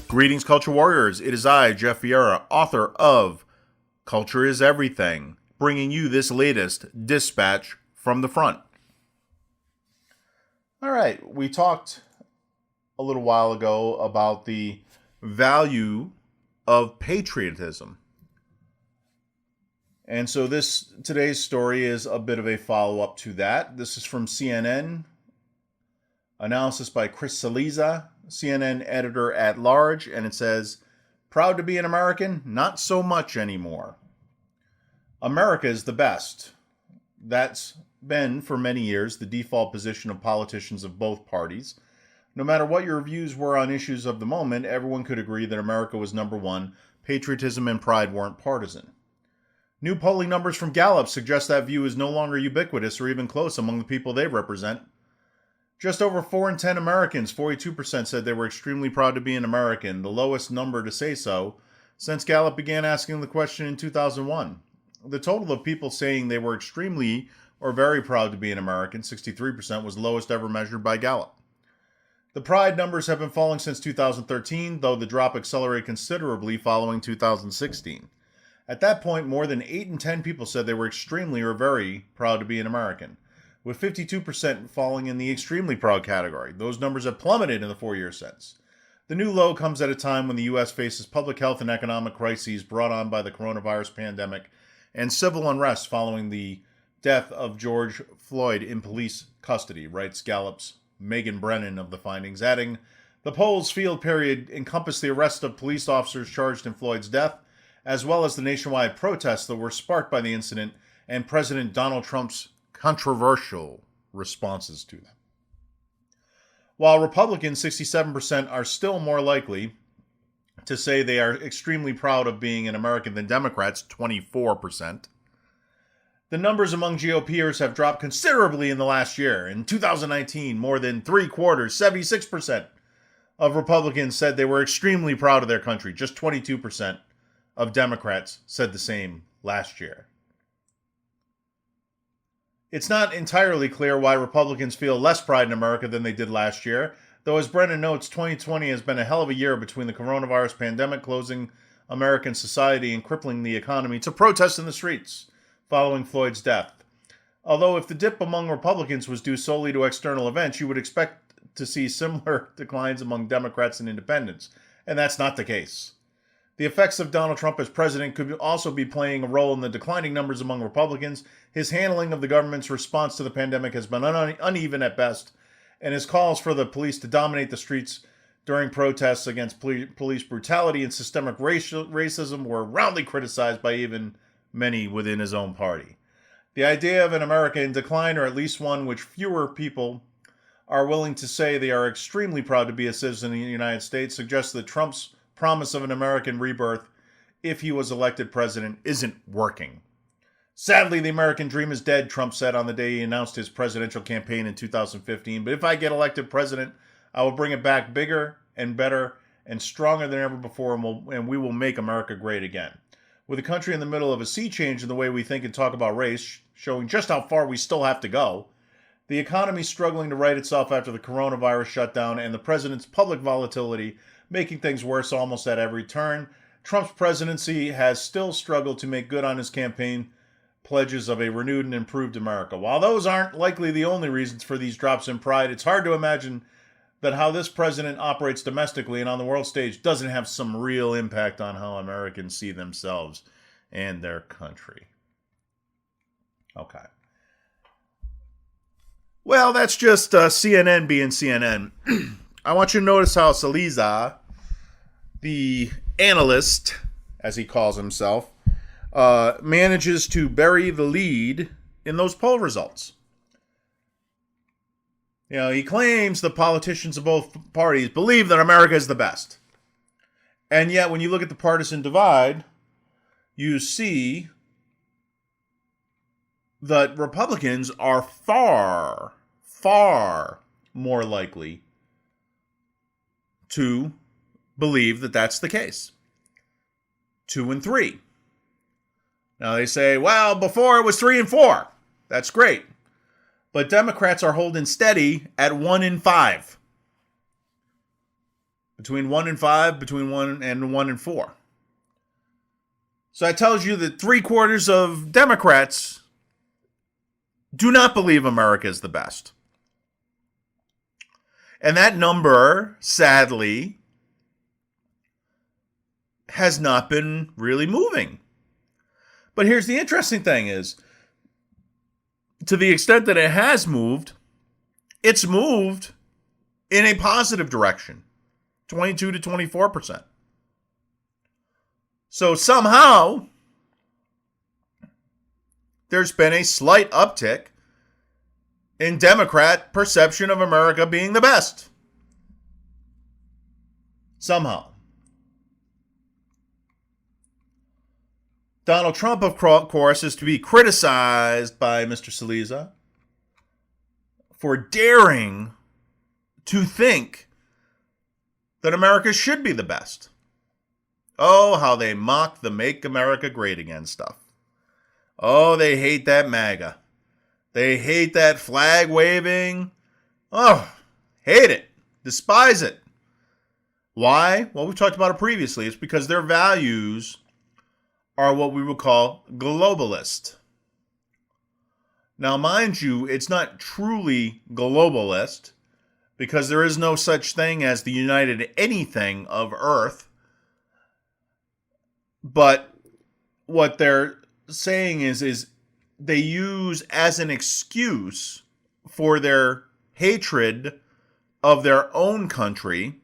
Greetings, Culture Warriors. It is I, Jeff Vieira, author of Culture is Everything, bringing you this latest dispatch from the front. All right, we talked a little while ago about the value of patriotism. And so today's story is a bit of a follow-up to that. This is from CNN. Analysis by Chris Cillizza, CNN editor-at-large, and it says, "Proud to be an American? Not so much anymore. America is the best." That's been, for many years, the default position of politicians of both parties. No matter what your views were on issues of the moment, everyone could agree that America was number one. Patriotism and pride weren't partisan. New polling numbers from Gallup suggest that view is no longer ubiquitous or even close among the people they represent. Just over 4 in 10 Americans, 42%, said they were extremely proud to be an American, the lowest number to say so since Gallup began asking the question in 2001. The total of people saying they were extremely or very proud to be an American, 63%, was the lowest ever measured by Gallup. The pride numbers have been falling since 2013, though the drop accelerated considerably following 2016. At that point, more than 8 in 10 people said they were extremely or very proud to be an American, with 52% falling in the extremely proud category. Those numbers have plummeted in the 4 years since. The new low comes at a time when the U.S. faces public health and economic crises brought on by the coronavirus pandemic and civil unrest following the death of George Floyd in police custody, writes Gallup's Megan Brennan of the findings, adding, "The poll's field period encompassed the arrest of police officers charged in Floyd's death, as well as the nationwide protests that were sparked by the incident and President Donald Trump's controversial responses to them." While Republicans, 67%, are still more likely to say they are extremely proud of being an American than Democrats, 24%, the numbers among GOPers have dropped considerably in the last year. In 2019, more than 3/4, 76%, of Republicans said they were extremely proud of their country. Just 22% of Democrats said the same last year. It's not entirely clear why Republicans feel less pride in America than they did last year, though as Brennan notes, 2020 has been a hell of a year between the coronavirus pandemic closing American society and crippling the economy to protests in the streets following Floyd's death. Although if the dip among Republicans was due solely to external events, you would expect to see similar declines among Democrats and independents, and that's not the case. The effects of Donald Trump as president could also be playing a role in the declining numbers among Republicans. His handling of the government's response to the pandemic has been uneven at best, and his calls for the police to dominate the streets during protests against police brutality and systemic racism were roundly criticized by even many within his own party. The idea of an America in decline, or at least one which fewer people are willing to say they are extremely proud to be a citizen in the United States, suggests that Trump's promise of an American rebirth, if he was elected president, isn't working. "Sadly, the American dream is dead," Trump said on the day he announced his presidential campaign in 2015. "But if I get elected president, I will bring it back bigger and better and stronger than ever before, and we will make America great again." With the country in the middle of a sea change in the way we think and talk about race, showing just how far we still have to go, the economy struggling to right itself after the coronavirus shutdown, and the president's public volatility making things worse almost at every turn, Trump's presidency has still struggled to make good on his campaign pledges of a renewed and improved America. While those aren't likely the only reasons for these drops in pride, it's hard to imagine that how this president operates domestically and on the world stage doesn't have some real impact on how Americans see themselves and their country. Okay. Well, that's just CNN being CNN. I want you to notice how Cillizza, the analyst, as he calls himself, manages to bury the lead in those poll results. You know, he claims the politicians of both parties believe that America is the best. And yet, when you look at the partisan divide, you see that Republicans are far, far more likely to believe that that's the case. 2 and 3. Now they say, well, before it was 3 and 4. That's great. But Democrats are holding steady at 1 and 5. Between 1 and 5, between 1 and 4. So that tells you that 3/4 of Democrats do not believe America is the best. And that number, sadly, has not been really moving. But here's the interesting thing is, to the extent that it has moved, it's moved in a positive direction, 22 to 24%. So somehow, there's been a slight uptick in Democrat perception of America being the best. Somehow. Donald Trump, of course, is to be criticized by Mr. Saliza for daring to think that America should be the best. Oh, how they mock the Make America Great Again stuff. Oh, they hate that MAGA. They hate that flag waving. Oh, hate it. Despise it. Why? Well, we've talked about it previously. It's because their values are what we would call globalist. Now, mind you, it's not truly globalist because there is no such thing as the united anything of Earth. But what they're saying is they use as an excuse for their hatred of their own country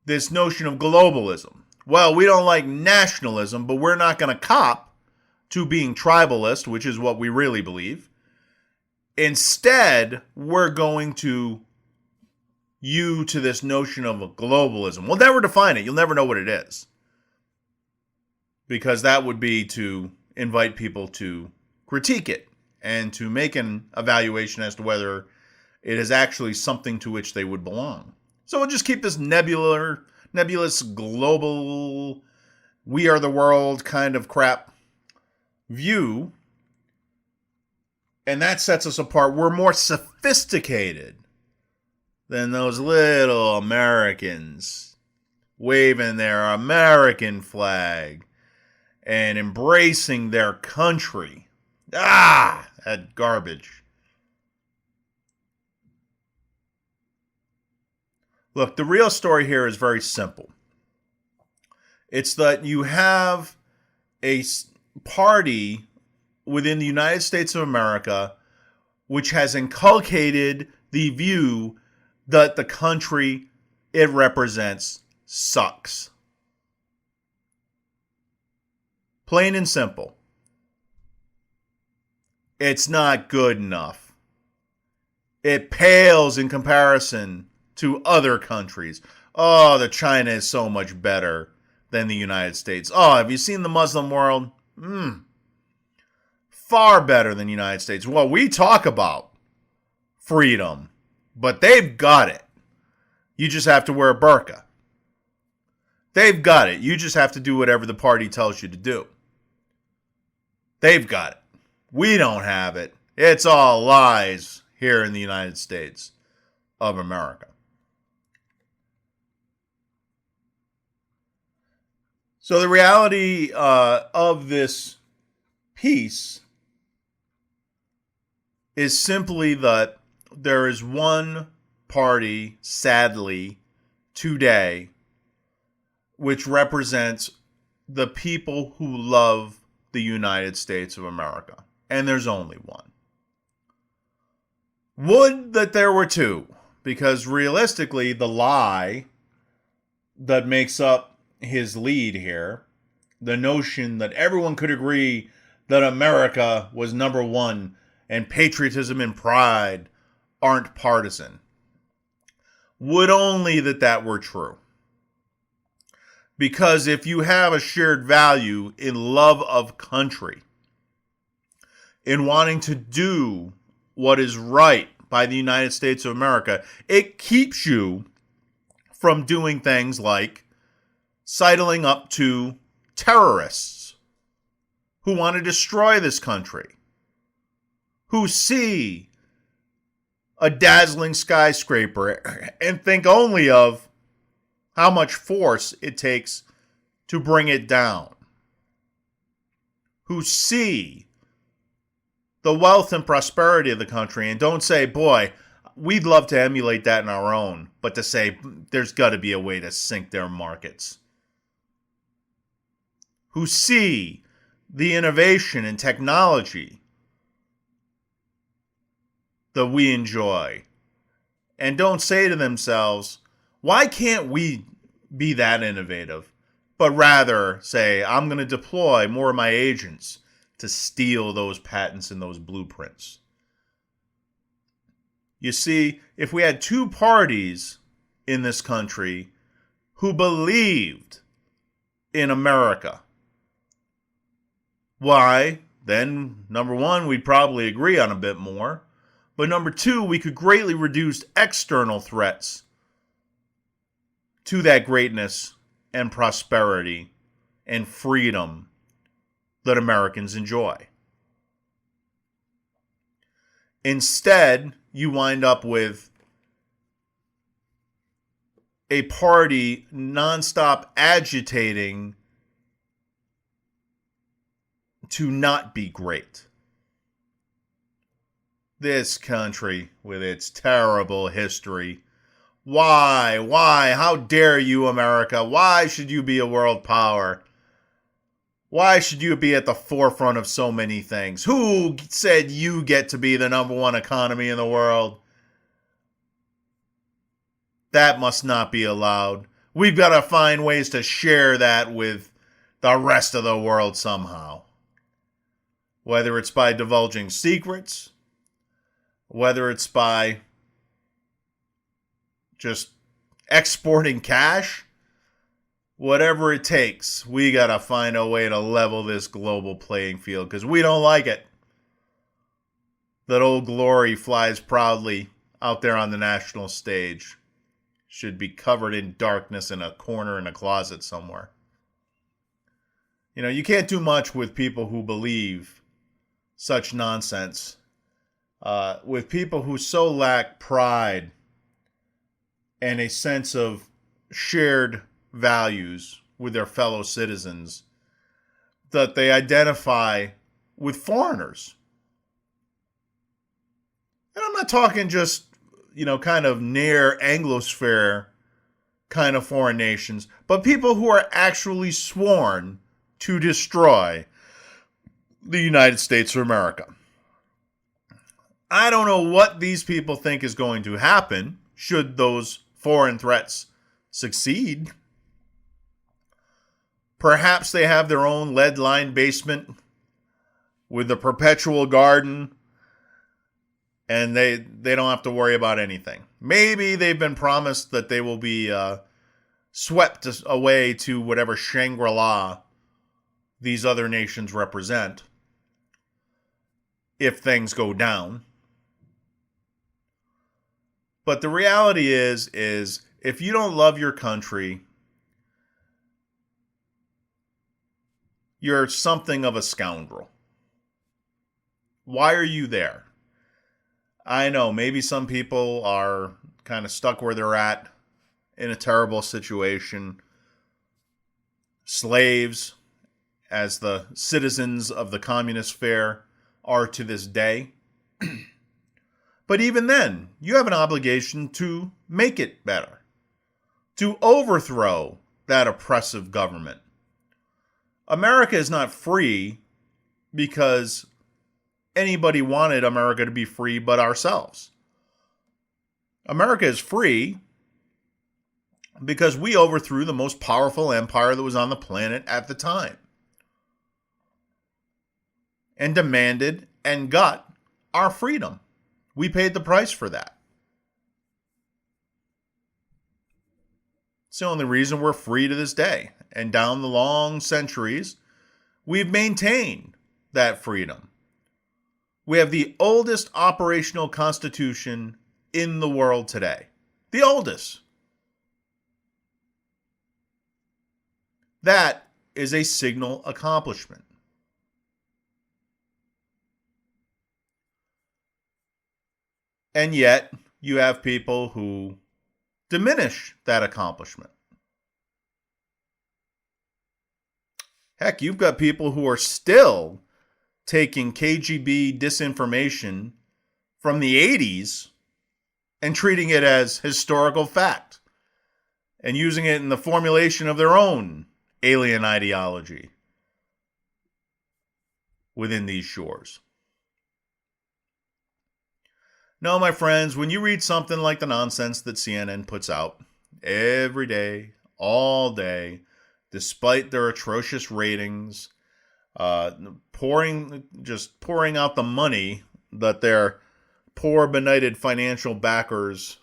this notion of globalism. Well, we don't like nationalism, but we're not going to cop to being tribalist, which is what we really believe. Instead, we're going to hew to this notion of globalism. We'll never define it. You'll never know what it is. Because that would be to invite people to critique it and to make an evaluation as to whether it is actually something to which they would belong. So we'll just keep this nebulous, global, we are the world kind of crap view. And that sets us apart. We're more sophisticated than those little Americans waving their American flag and embracing their country. Ah, that garbage. Look, the real story here is very simple. It's that you have a party within the United States of America which has inculcated the view that the country it represents sucks. Plain and simple. It's not good enough. It pales in comparison to other countries. Oh, the China is so much better than the United States. Oh, have you seen the Muslim world? Far better than the United States. Well, we talk about freedom, but they've got it. You just have to wear a burqa. They've got it. You just have to do whatever the party tells you to do. They've got it. We don't have it. It's all lies here in the United States of America. So the reality of this piece is simply that there is one party, sadly, today, which represents the people who love the United States of America. And there's only one. Would that there were two, because realistically, the lie that makes up his lead here, the notion that everyone could agree that America was number one and patriotism and pride aren't partisan. Would only that were true. Because if you have a shared value in love of country, in wanting to do what is right by the United States of America, it keeps you from doing things like sidling up to terrorists who want to destroy this country, who see a dazzling skyscraper and think only of how much force it takes to bring it down, who see the wealth and prosperity of the country and don't say, boy, we'd love to emulate that in our own, but to say there's got to be a way to sink their markets, who see the innovation and technology that we enjoy and don't say to themselves, why can't we be that innovative? But rather say, I'm going to deploy more of my agents to steal those patents and those blueprints. You see, if we had two parties in this country who believed in America, why, then, number one, we'd probably agree on a bit more. But number two, we could greatly reduce external threats to that greatness and prosperity and freedom that Americans enjoy. Instead, you wind up with a party nonstop agitating to not be great. This country, with its terrible history, why, how dare you, America? Why should you be a world power? Why should you be at the forefront of so many things? Who said you get to be the number one economy in the world? That must not be allowed. We've got to find ways to share that with the rest of the world somehow. Whether it's by divulging secrets, whether it's by just exporting cash, whatever it takes, we got to find a way to level this global playing field because we don't like it. That Old Glory flies proudly out there on the national stage. Should be covered in darkness in a corner in a closet somewhere. You know, you can't do much with people who believe such nonsense. With people who so lack pride and a sense of shared values with their fellow citizens, that they identify with foreigners. And I'm not talking just, kind of near Anglosphere kind of foreign nations, but people who are actually sworn to destroy the United States of America. I don't know what these people think is going to happen should those foreign threats succeed. Perhaps they have their own lead-lined basement with a perpetual garden, and they don't have to worry about anything. Maybe they've been promised that they will be swept away to whatever Shangri-La these other nations represent if things go down. But the reality is if you don't love your country, you're something of a scoundrel. Why are you there? I know maybe some people are kind of stuck where they're at in a terrible situation. Slaves, as the citizens of the communist sphere are to this day. But even then, you have an obligation to make it better, to overthrow that oppressive government. America is not free because anybody wanted America to be free but ourselves. America is free because we overthrew the most powerful empire that was on the planet at the time and demanded and got our freedom. We paid the price for that. It's the only reason we're free to this day. And down the long centuries, we've maintained that freedom. We have the oldest operational constitution in the world today. The oldest. That is a signal accomplishment. And yet, you have people who diminish that accomplishment. Heck, you've got people who are still taking KGB disinformation from the 80s and treating it as historical fact and using it in the formulation of their own alien ideology within these shores. No, my friends, when you read something like the nonsense that CNN puts out every day, all day, despite their atrocious ratings, pouring out the money that their poor, benighted financial backers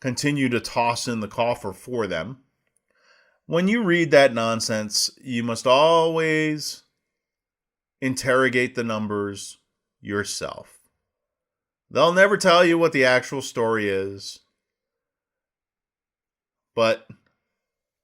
continue to toss in the coffer for them. When you read that nonsense, you must always interrogate the numbers yourself. They'll never tell you what the actual story is, but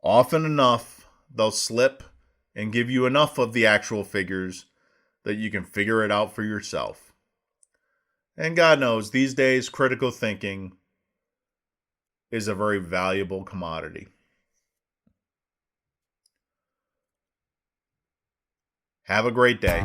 often enough, they'll slip and give you enough of the actual figures that you can figure it out for yourself. And God knows, these days, critical thinking is a very valuable commodity. Have a great day.